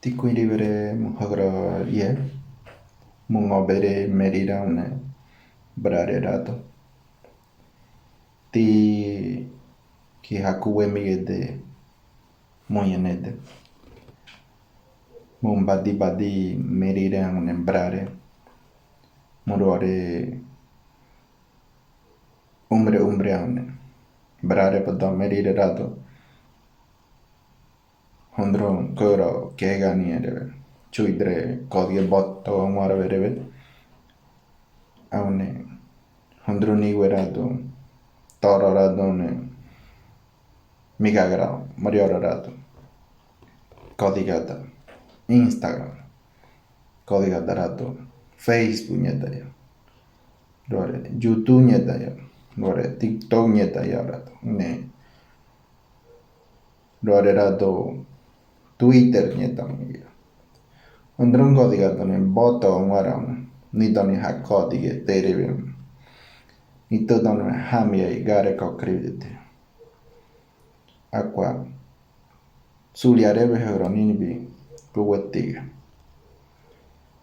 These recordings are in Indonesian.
Ti quindi vere muhagra ye mungobere merira une brare rato. Ti ki hakuwe migede moyenede. Mun badi badi merire une brare. Murore umbre une. Brare pada merire rato. Hondro koro kegani erebe. Chuidre kodie botto amara verebe. Aune hondro niwe rato. Toro rato ne. Migagra mariora rato. Kodigata. Instagram. Kodigata rato. Facebook nyeta ya. Lore YouTube nyeta ya. Lore TikTok nyeta ya rato. Ne. Lore rato Twitter nyeta ya. Ondron kodigata ne boto ngaram. Ni doni ha kodige terebe. Ni to don hamia gare ko kredite. Aqua suliarebe heronini bi kuwetiga.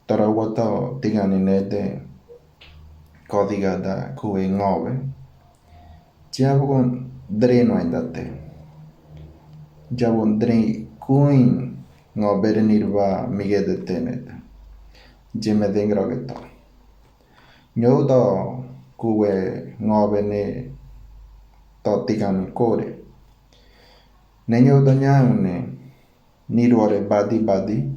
Tarawata tigani nete kodigada kuwe ngove. Jabon dreno indate. Jabon dre kuin ngobere nirva migede tenet. Jeme dengrogeto. Nyodo kuwe ngove ne to tigani kore. Nenyodo nyaune nirore badi badi.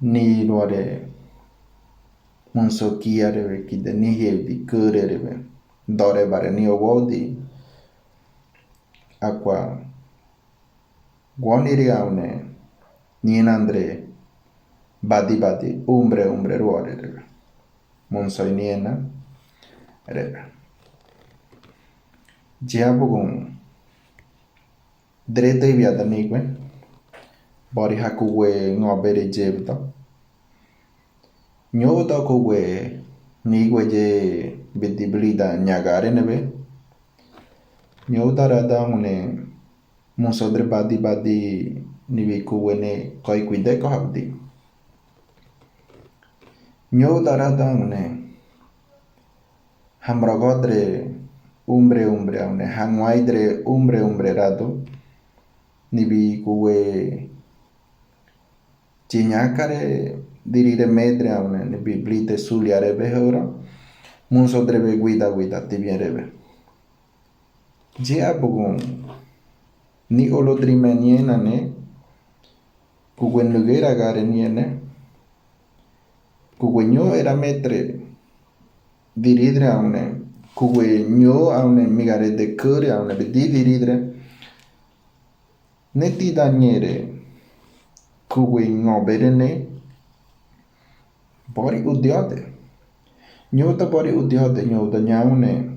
Nirore monsokia rebe kide nihevdi kure rebe. Dore bare ni owodi. Aqua guoniri aune nienandre badi badi umbre ruore rebe. Monsoi niena rebe. Jiabugun drete viada nigue. Bori hakuwe ngobere jebda. Nyoda kuwe nigue je bediblida nyagare nebe. Nyoda rada une musodre badi badi nibi kuwe ne koi kuide ko habdi. Nyoda rada une hamrogodre umbre une hangwaidre umbre rado nibi kuwe ciñacare dirire medre aune nibi blite suliare behora musodrebe guida tibierebe. Jia bugun ni olodrime niena ne kuguen lugera gare niene kuguenyo era metre diridre aune kuguenyo aune migare de cure aune bedi diridre neti daniere kuguenyo berene bori udiote nyota bori udiote nyota nyaune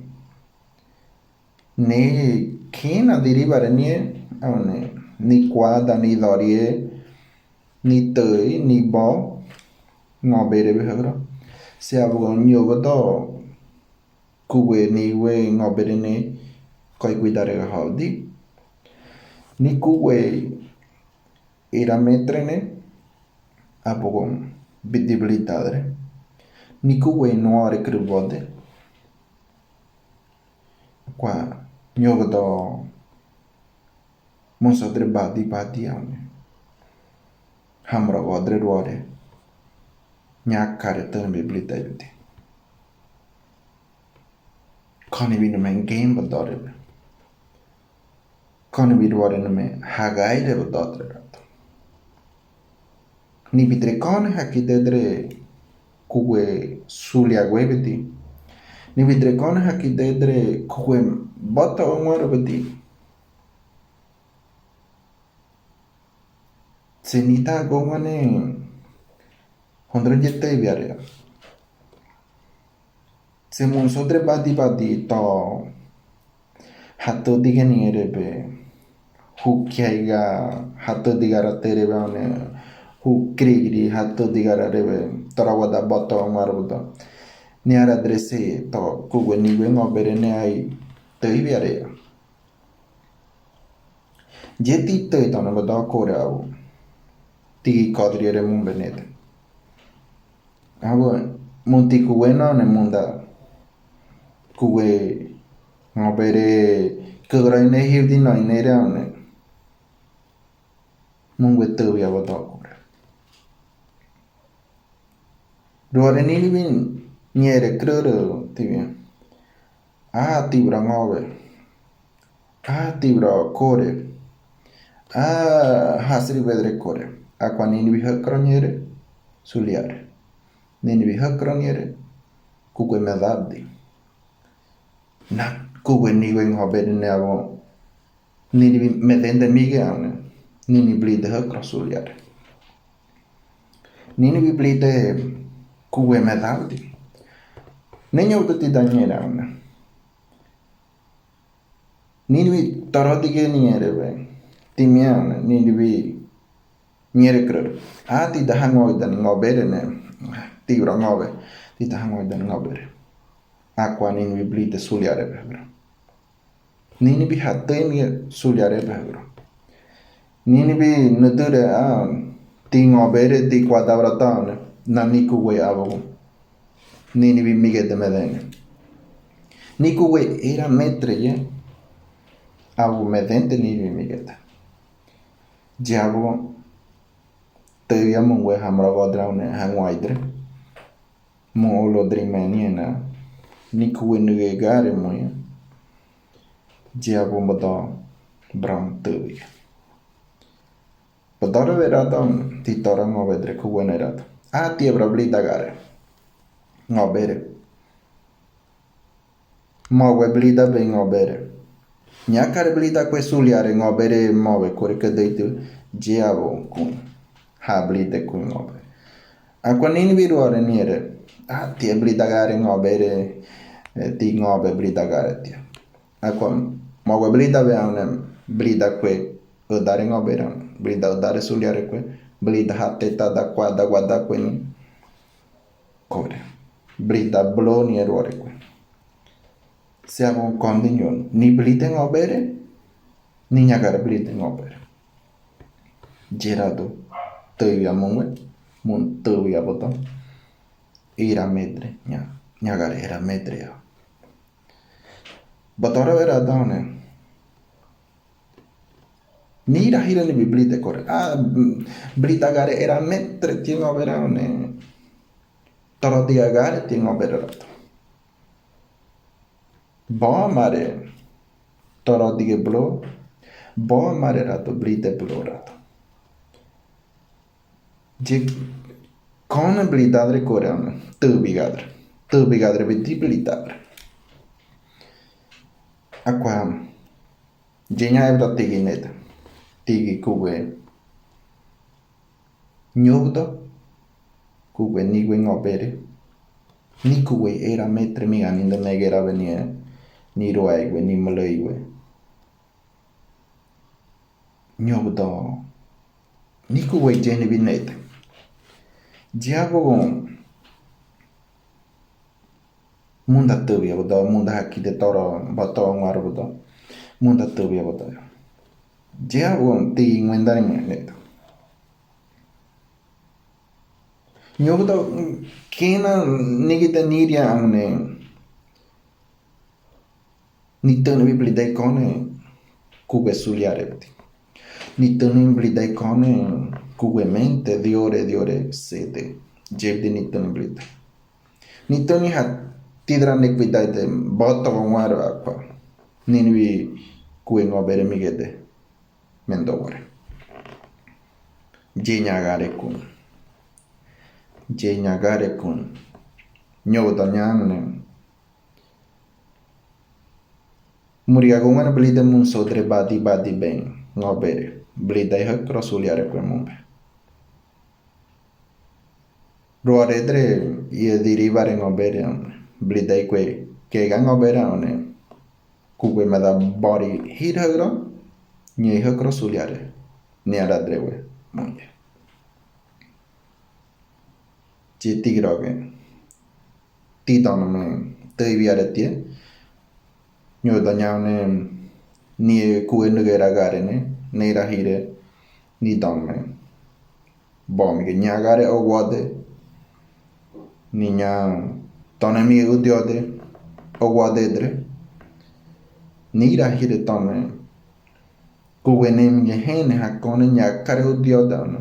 ne kena diribare nie aune ni quada ni dorie ni tei ni bo ngobere behora se abugon nyogodo kuwe ni we ngobere ne koi guidare haldi ni kuwe era metrene abugon bidibilitadre ni kuwe noare krubode qua nyogodo monsodre badi aune hamra godre ruore nyakare tembe blita yuti kani vino men game badore kani viruore nome hagaire badore rato ni vidre kani hakidedre kuwe sulia gwebeti ni vidre kani hakidedre kuwe bota onwaro beti senita gongane hondre jette viarea se monsodre badi to hato digani erebe hukiaiga hato digara terebe one hukrigri hato digara rebe torawada boto marbudo niara adrese to kugwe niwe ngobere ne ai tei viarea Jeti te tona bada kore awo. Tigi kodriere mun benete. Awo munti kuwe no ne munda kuwe ngobere kura ine hirdi no inere aune. Mungwe tewi awo kore. Ruore nini bin nyere krere tibia. Tibra ngobe. Tibra kore. Hasri vedre kore. Aqua nini bi hakroniere suliare. Nini bi hakroniere kuwe medabdi. Na kuwe niwe ngobere ne awo. Nini bi medende mige aune. Nini blide hakro suliare. Nini bi blide kuwe medabdi. Nenyo ututi daniere aune. Nini bi torodige niere be. Timiane nini bi niere krere. Ti dahangoy dan ngobere ne. Tibra ngobe. Ti dahangoy dan ngobere. Aqua nini bi blide suliare be. Nini bi hateni suliare be. Nini bi nuture ti ngobere ti quadabratane. Nani kuwe avo. Nini bi mige de medene. Ni kuwe era metre ye. Avo medente nini bi migeta. Jabo tevia mungwe hamra godraune hangwaidre. Mo olodri meniena. Ni kuwe nugegare moya. Jabo mbada bram tevia. Padara veradam titara ngovedre kuwe nerata. Tiebra blida gare. Ngobere. Mowe blida be ngobere. Nyakare blida kwe suliare ngobere mowe kore kadeitu jiavo kun. Blide kun ngobere. Aqua nini viruare niere. Tie blida gare ngobere. Ti ngobe blida gare tia. Aqua mowe blida be aune blida kwe udare ngobere. Blida udare suliare kwe. Blida hateta da quada guada kwe ni. Kore. Blida blo ni eruare kwe. Siamo un condignon. Ni blide ngobere. Ni nyagare blide ngobere. Gerado. Tevia mungwe. Mun tevia boto. Ira medre. Nyagare era medre ya. Botore vera done. Ni rahira ni blide kore. Blida gare era medre tiengo verane. Toro dia gare tiengo verarato. Bo mare toro dige blo. Bo mare rato blide blo rato. Je con blidadre coreano. Tu bigadre. Tu bigadre vedi blidadre. Aqua. Jenya evda tigi neta. Tigi kuwe. Nyugdo. Kuwe niwe ngobere. Ni kuwe era metre miga ninda negera venie. Ni roaiwe, ni maleiwe. Nyugdo. Ni kuwe jeni binete. Diabo munda tevia bodo. Munda haki de toro bato ngwar bodo. Munda tevia bodo. Diabo ti ngwendari neta. Nyugdo kena nigita niria aune. Ni tene blida ikone kuwe suliare beti. Ni tene blida ikone kuwe mente diore sete. Jebdi ni tene blida. Ni tene hat tidra nequidate boto ngwaro aqua. Ninvi kuwe ngobere migede mendoware. Jenyagare kun. Jenyagare kun. Nyogdo nyangne. Muriagumana blida mun sodre badi ben. Ngobere. Blida hakro suliare kwe mumbe. Roaredre ye dirivare ngobere. Blida kwe kega ngobere one. Kuwe meda body hit hagro. Nye hakro suliare. Niaradrewe munye. Jitigroge. Titanome. Te viare tie. Nyo dañane ni kuwe negara gare ne rahire ni donme bom ge nyagare o wode ni nya tonami udiode o wode dre ni rahire tome kuwe nem ge hene hakone nyakare udioda no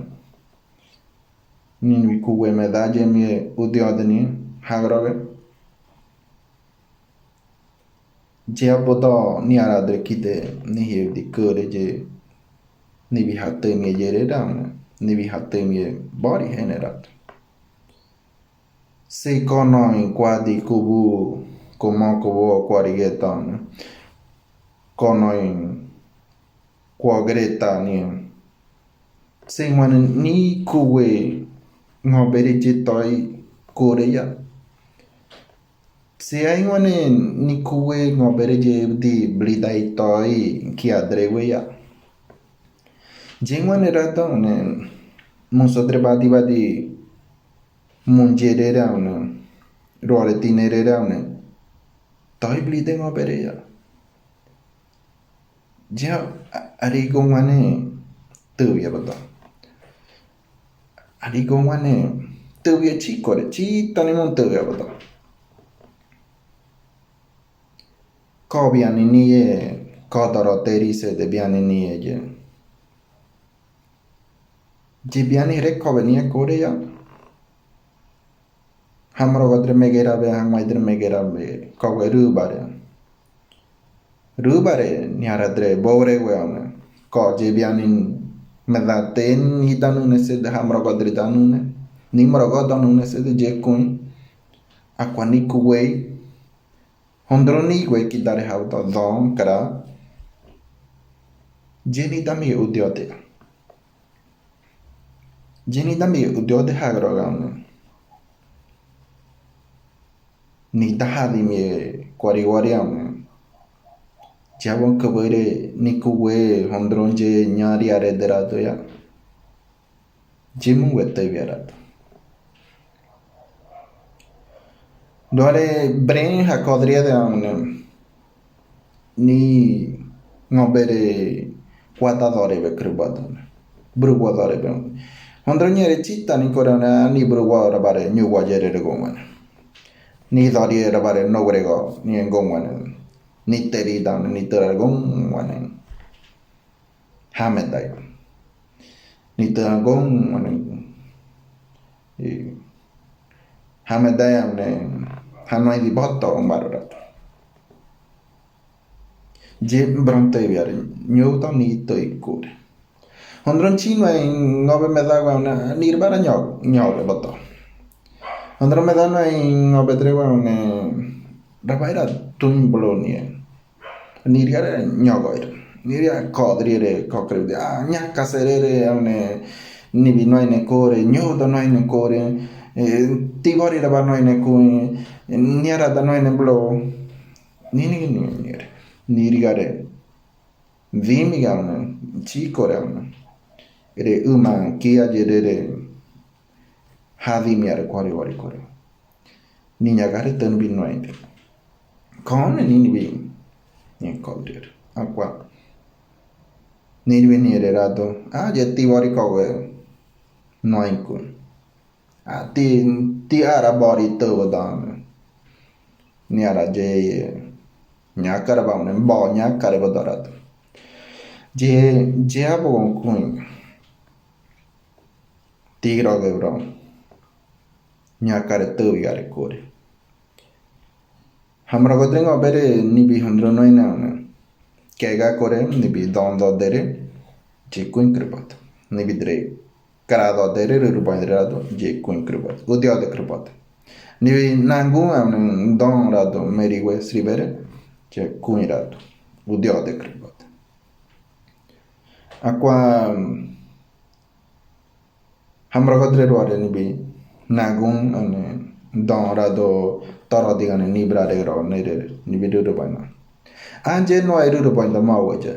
ni kuwe medaje mi udiode ni hagroge je bodo ni aradre kide ni he di kore je ni vi hatte mi jere down ni vi hatte mi body generat se kono in quadi kubu como kubo quarigeton kono in quagreta ni se man ni kuwe ngobere je toy korea se ai ngone ni kuwe ngobere je di blidai toy ki adrewe ya jengwane rato ne musodre badi munjere raune role tinere raune toy blide ngobere ya ja ari gongwane tu ya bato ari gongwane tu ya chi tani mon tu ya bato ko biani ni ye ko doroteri se de biani ni ye je biani re ko venia korea hamro gadre megera be hang maidre megera be ko rubare niaradre bore weone ko je biani medaten hitanune se de hamro gadre danune ni mro godanune se de je kun akwani kuwei hondroni gwe kitare hauta don kara jeni dami udiode hagrogan ni dahadi mi kwariwariam jabon kabere ni kuwe hondronje nyari are derato ya jimu wette viarato dore brain hakodria de ni ngobere quatadore be krubadon bruguadore be hondroniere citta ni corona ni bruguara bare new wajere de goman ni dori bare no grego ni ngomwan ni teri dan ni teragon wan hamedai ni teragon wan hamedai amne hanoi di botto umbarat je bronte viare nyuto ni to ikure hondron chino en ngobe medagwa na nirbara nyog botto hondron medano en ngobe trewa ne rabaira tun bolonie niriare nyogoir niria kodriere kokre nya kaserere amne ni binoi ne kore nyodo noi ne kore tivori rabanoi ne kuin niara danoi ne blo ni nirigare vimigan chikoran ere uma kia jedere hadi miare kwari wari kore niña gare tan binoide con ni bi ni kodrir aqua ni venire rado je wari kowe noinkun ti ara bori to dan ni ara je nyakara ba ne bo nyakara ba darat je abo kun tigro de bro nyakara to yare kore हमरा गोद्रेंग बेरे निबि हंद्रो नोइना केगा कोरे निबि don do dere je kuin kribat nibi dre karado dere rubaindrado je kuin kribat udio de kribat nibi nangu don rado meriwe sribere je kuin rado udio de kribat aqua हमरा godre roare nibi nangun don rado toro digane nibra de ro nere nibi do bana anje no ai do banda mawaje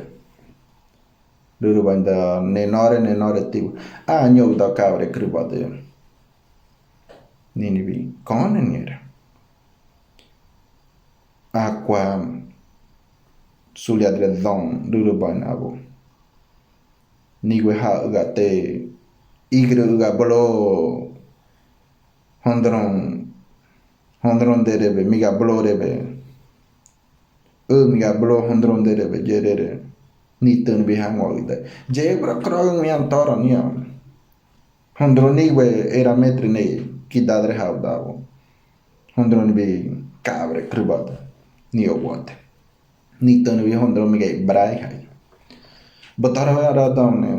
do banda ne nore tiu nyo da kavre kribade nibi con nere aqua suliadre don dulu bain abo ni gue ha uga te igre uga bolo hondron derebe miga bolo rebe miga bolo hondron derebe jerere ni ten bi hango ide je bra krog mi antoro ni hondron ni gue era metri ne kidadre ha davo hondron bi cabre krubata ni obote ni ten bi hondron miga brai hai botara ara daune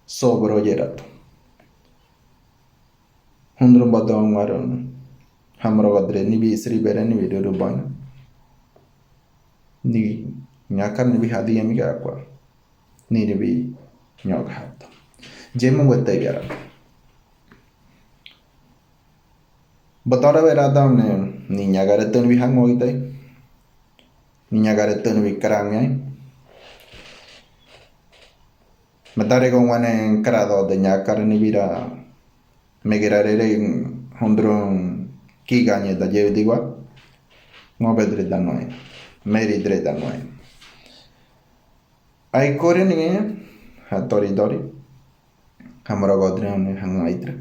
sobro jerato hondron badong maron hamro gadre ni bi sri bere ni bi do bana ni nyakar ni bi hadi mi ga kwa ni bi nyok hat jemu wete gara botara vera daune ni nyagare ten bi hango ite ni nyagare ten bi karangay matare con wane krado de nyakar ni bira megerarere hondron ki ganye da je digwa ngobedre da noy meri dre da noy ai kore ni hatori dori hamra godre ne hangaitra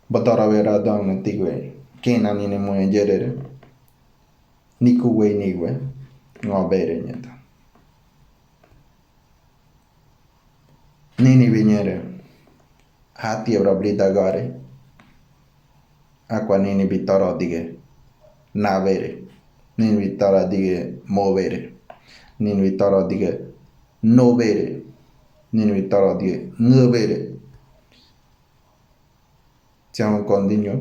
batara vera da ne tigwe kena ni ne moye jerere nikuwe niwe ngobere nyata nini vignere hati avrà blida gare acqua nini vittorò dige navere nini vittorò dige muovere nini vittorò dige novere nini vittorò dige ngövere siamo condigno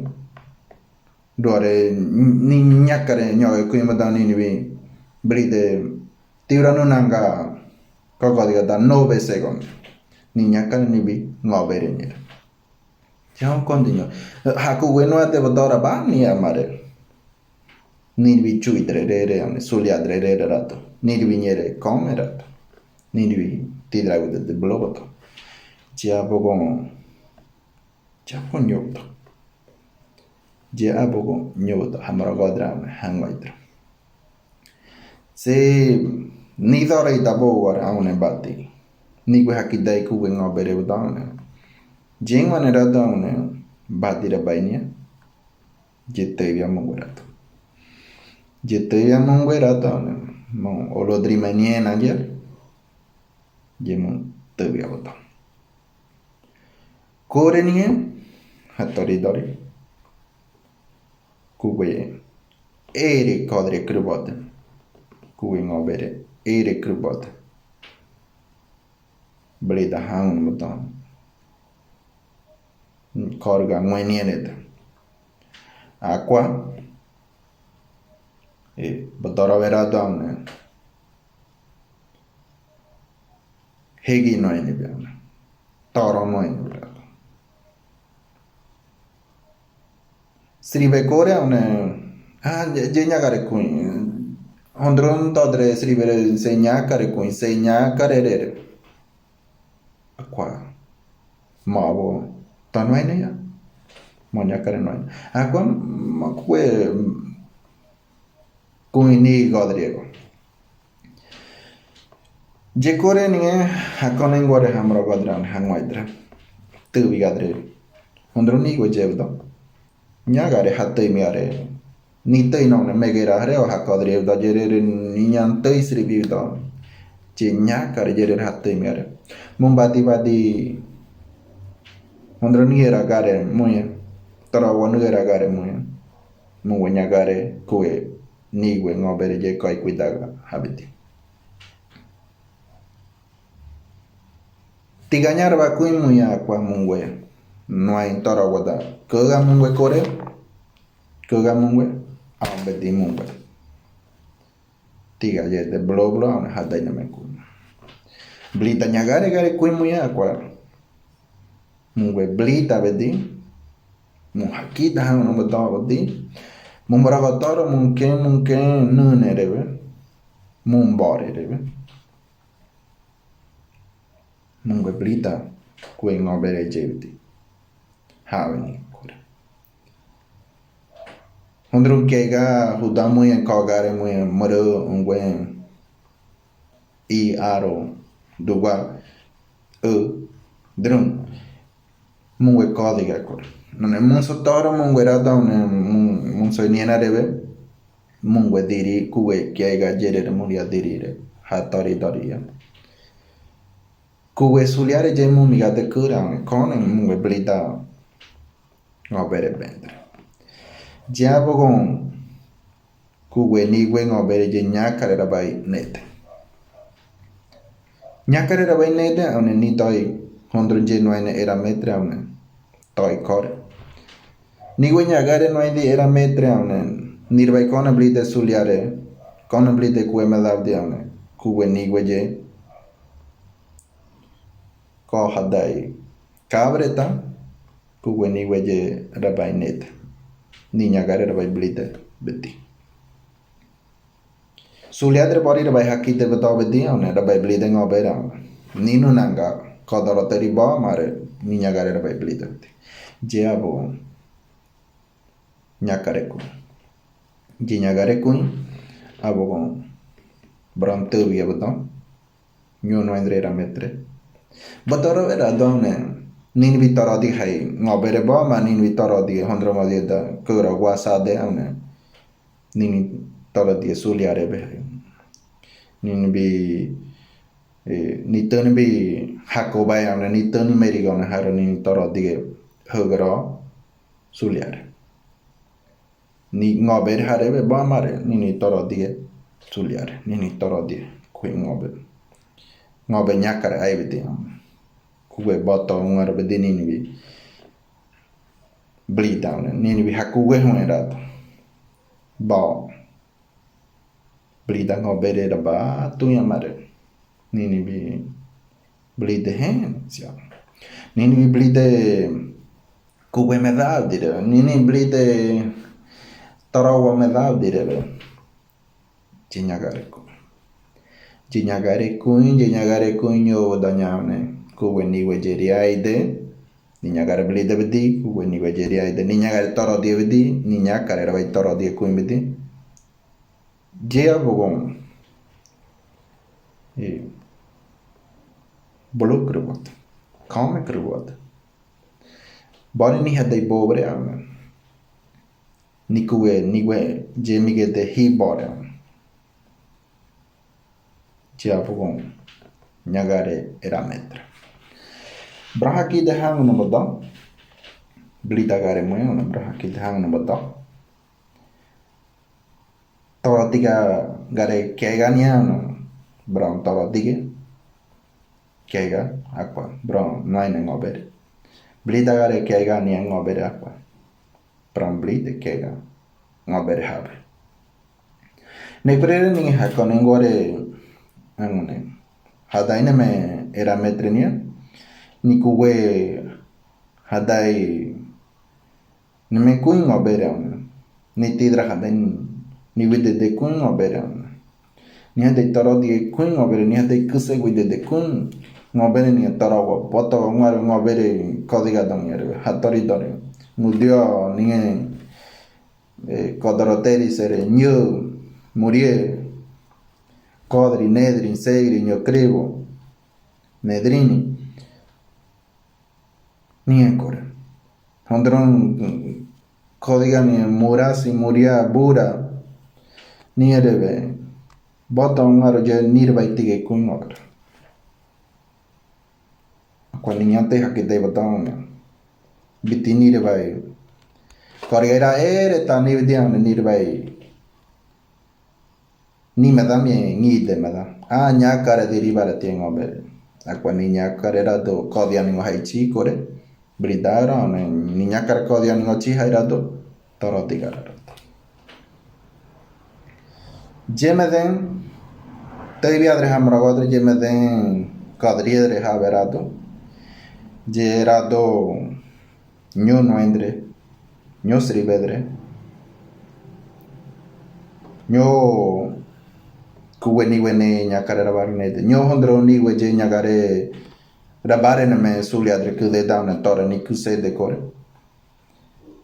dore ni nyakare nyoe qui madani nini vi blide tirano nanga kokodiga da 9 secondi ni nyakare ni bi ngobere nyere siamo condigno haku weno ate bodora ba ni amare ni bi chuidre rere ane suliadre rere rato ni bi nyere come rato ni bi tidrago de bloboto jia bogon nyoto jia bogon nyoto hamara godra hangoitra se ni dora itabo war aune bati ni gue hakidai ku gue ngobere udane jeng wane radane batira bainia jete via mongurato jete via mongurato mon olodri manien aja jemu tevia boto kore ni hatori dori ku gue ere kodre krubote ku gue ngobere ere krubote blida hang mutan korga ngwenienet aqua botoro vera donne hegi noini biana toro noini biana srive kore one jenyagare kuin hondron todre srivere senyakare kuin senyakare qua mavo tanwaine ya monya kare noy akon makwe kuini godriego je kore ni akon ngore hamro godran hangwaidra tu bigadre hondroni go jevdo nyagare hatte miare ni tei no megera hare o hakodre da jerere ninyan tei sribido je nyakare jerere hatte miare mumbati badi hondroni era gare muye tara wonu era gare muye muwenya gare kue niwe ngobere je koi kuidaga habiti tiganyar ba kui muya kwa mungwe noai tara wada kega mungwe kore kega mungwe ambedi mungwe tiga je de blo blo on hadai na meku blita nyagare gare kui muya kwa mungwe blita bedi muhakita hang no batawa bedi mumbara toro mungkin nune rebe mumbore rebe mungwe blita kue ngobere jevti haveni kore Hondrun kega hudamu en kagare mu moro ungwen I aro duwa drun mungwe código kor nane munso toro mungwe rada munso niena rebe mungwe diri kuwe kega jere mulia dirire hatori doria kuwe suliare je mumiga de kura konen mungwe blida ngobere bendre Diabogon kuwe niwe ngobere je nyakare rabai nete nyakare rabai nete one ni doi hondron je noine era metre one toi kore niwe nyagare noine era metre one nirbai kona blide suliare kona blide kuwe medavdi one kuwe niwe je ko hadai kabreta kuwe niwe je rabai nete ni nyagare rabai blide beti suliadre bori rabai hakite beto beti one rabai blide ngobera ninu nanga kodoroteri ba mare ni nyagare rabai blide beti jeabo nyakareku je nyagareku abogon bronte via beto nyono andre rametre batoro vera done nin vitoro di hai ngobere ba ma nin vitoro di hondro ma di da kura wasa de one nin toro di suliare be nin bi ni ton bi hakobai one ni ton merigo na haro nin toro di hogro suliare ni ngobere hare be ba mare nin toro di suliare nin toro di kui ngobe nyakare ai beti kuwe boto ngaro bedi nini bi bli down nini bi hakuwe huerato ba bli da ngobere da ba tu yamare nini bi bli de hen sia nini bi bli de kuwe me da dire nini bli de tarawa me da dire jinyagare kunyo danyane kuwe niwe jeriaide ninyagare blide bedi kuwe niwe jeriaide ninyagare toro die bedi ninyakare rabai toro die kuin bedi jea bogon bolo krubot kame krubot bari ni hadai bobre ame ni kuwe niwe jemige de hi bore jea bogon nyagare era metra Brahaki de hang no bodo blita gare moe ona brahaki de hang no bodo toro tiga gare kega niano brown toro tige kega aqua brown naine ngobere blita gare kega nian ngobere aqua brown blite kega ngobere habe ne prere ni hakone ngore angone hadaine me era metrenia ni kuwe hadai ni me kuin ngobere ni tidra hadai ni wide de kuin ngobere ni hadai toro di kuin ngobere ni hadai kuse wide de kuin ngobere ni toro poto ngobere kodiga dongere hatori dore mudio ni kodoroteri sere nyu murie kodri nedri segri nyo kribo nedrini ni ancora hondron kodiga ni murasi muria bura ni erebe boton ngaro je nirbai tige kuingor kwa niñate hakite boton biti nirbai korera ere tani vidian nirbai ni madame ngide madam nyakare derivare tiengo be akwa ni nyakare rado kodia ni haichi kore bridara ni nyakare kodia ni chi hairado toro digara jemeden tevia dre hamragodre jemeden kadriedre haverado jerado nyo noendre nyo srivedre nyo kuwe niwe nyakare rabarnete nyo hondro niwe je nyagare rabare ne me suliadre kude daune tore ni kuse de kore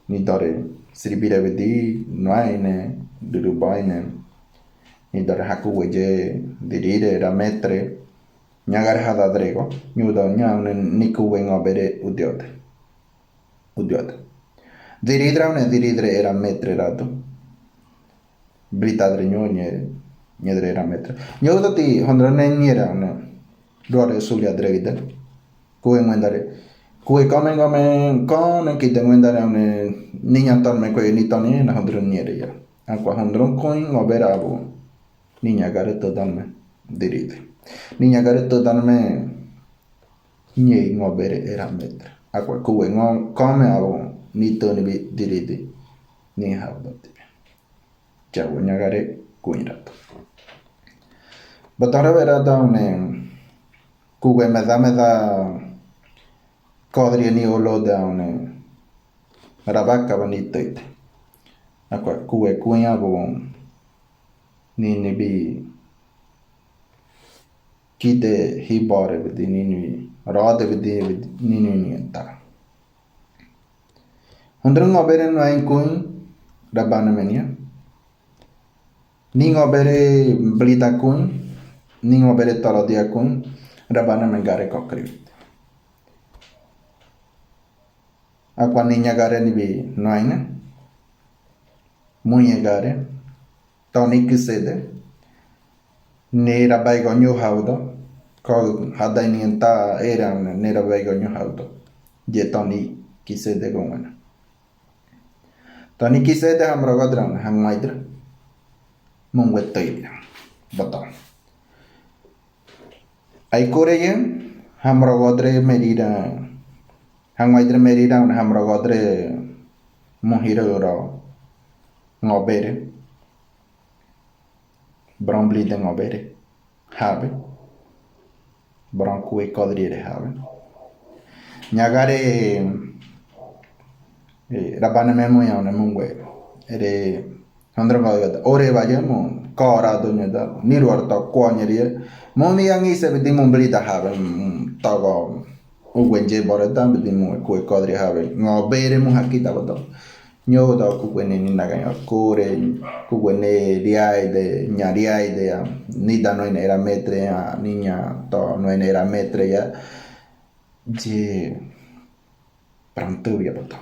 ni dore sirvire vidi noaine durubaine ni dar haku je dirire rametre nyagar hada drego nyudo nyamne niku wengo bere udiote diridre era metre rato britadre nyedre era metre nyudo ti hondrone nyera ne dore sulia dregide kuwe mwendare kuwe komen kite mwendare niña torme kwe ni toni na hondron nyere ya akwa hondron coin ngobera abu niña gare todanme diride niña gare todanme nye ngobere era metre akwa kuwe come abu ni toni bi diride ni habdote jawo nyagare kuinrato batara vera kuwe meda kodri ni olo rabaka banitoite akwa kuwe kuya bo ni bi kide hibare bidi ni rade bidi ni ta hundrung ngobere no ein kuin rabana menia ni ngobere blita kuin ni ngobere torodia kuin rabana mengare kokri akwa niña gare ni bi noaine muy gare toni kisede ne rabai gonyo haudo ko hada ni ta era ne rabai gonyo haudo je toni kisede gongana toni kisede hamro godran hangmaidra mungwetoi bato ai koreye hamro godre medida hangmaidre merida hamro godre mohiro ro ngobere brombli de ngobere habe bronco e kodriere habe nyagare rabana memo ya na mungwe ere handra ga ore vayamo kora donya da nirwarta kwanyere momi yangi se bidi mumbli da habe tago ugwenje boreta bidi mu ko kodri habe ngobere mu hakita bodo nyodo kukwene ni naga kore kukwene riaide nyariaide ya nida no era metre ya niña to no era metre ya je pronto ya boto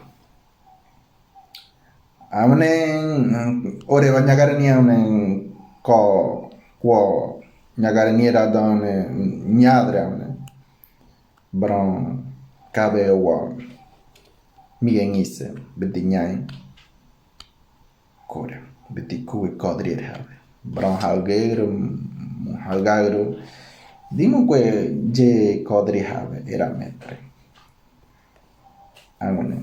amne ore va nyagare ni amne ko nyagare ni era done nyadre amne bron cabe wa migengise bidi nyai kore bidi kuwe kodri have bron halgagro dimu kwe je kodri have era metre angone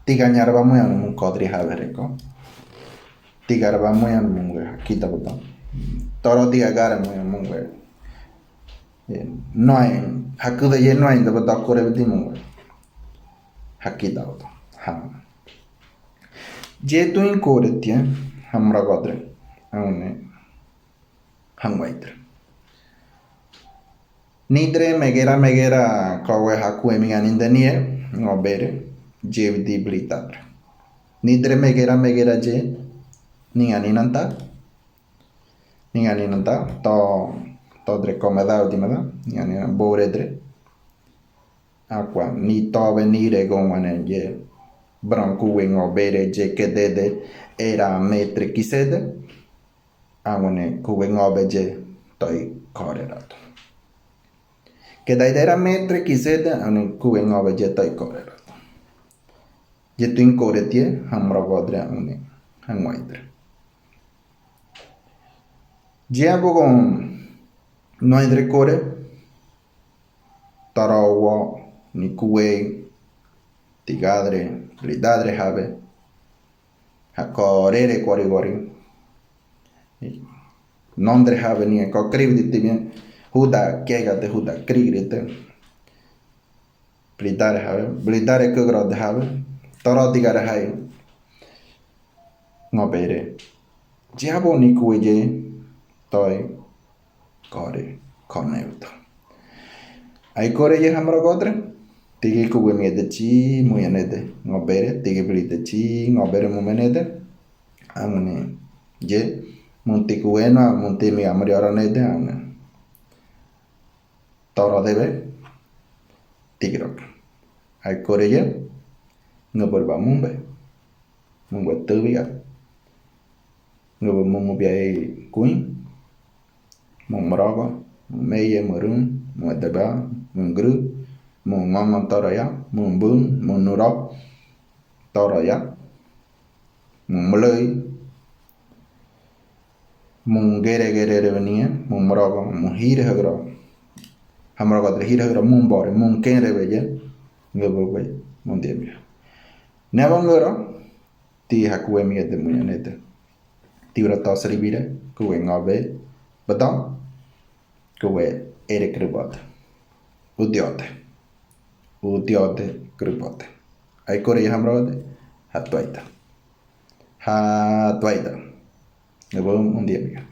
tiga nyarba mo yan mun kodri have reko tiga raba mo yan mun kita boto toro tiga gara mo yan mun no hay hakuda ye no hay da bata kore bidi mo hakida boto ha je tuin kore tia hamra godre aune hangwaitre nidre megera kawe haku emigan indenie ngobere je bidi blitadre nidre megera je ninganinanta to dre komeda udimada yani boredre aqua ni to venire gomane je branco wengo bere je kedede era metre kisede amone kuwengo beje toi korerato kedai era metre kisede ane kuwengo beje toi korerato je tuin koretie hamra godre ane hangwaitre je abogon no hay recore tarawa ni kuwe tigadre blidadre habe hakorere korigori nondre habe ni ko krivdite bien huda kegate huda krigrite blidare kogrod habe taro tigare hai ngobere jabo ni kuwe je toy kore koneuto ai kore je hamro godre Tigi kuwe miede chi muyanede ngobere tigi belite chi ngobere mumenede amune je munti kuwena munti mi amri oranede amune toro debe tigrok ai koreye ngobor mumbe mumbe tubiga ngobor mumu biai kuin mumrogo meye murun mudaba mungru mungongon toroya mumbun munurok toroya mumlei mungere gere venia mumrogo muhire hagro hamrogo de hire hagro mumbore munkere beye ngobogwe mundemia nevangoro ti hakwe mi de munyanete tibra tasribire kuwe ngabe badam kuwe ere kribot udiote kribot ai kore hamrode hatwaita nebo mundemia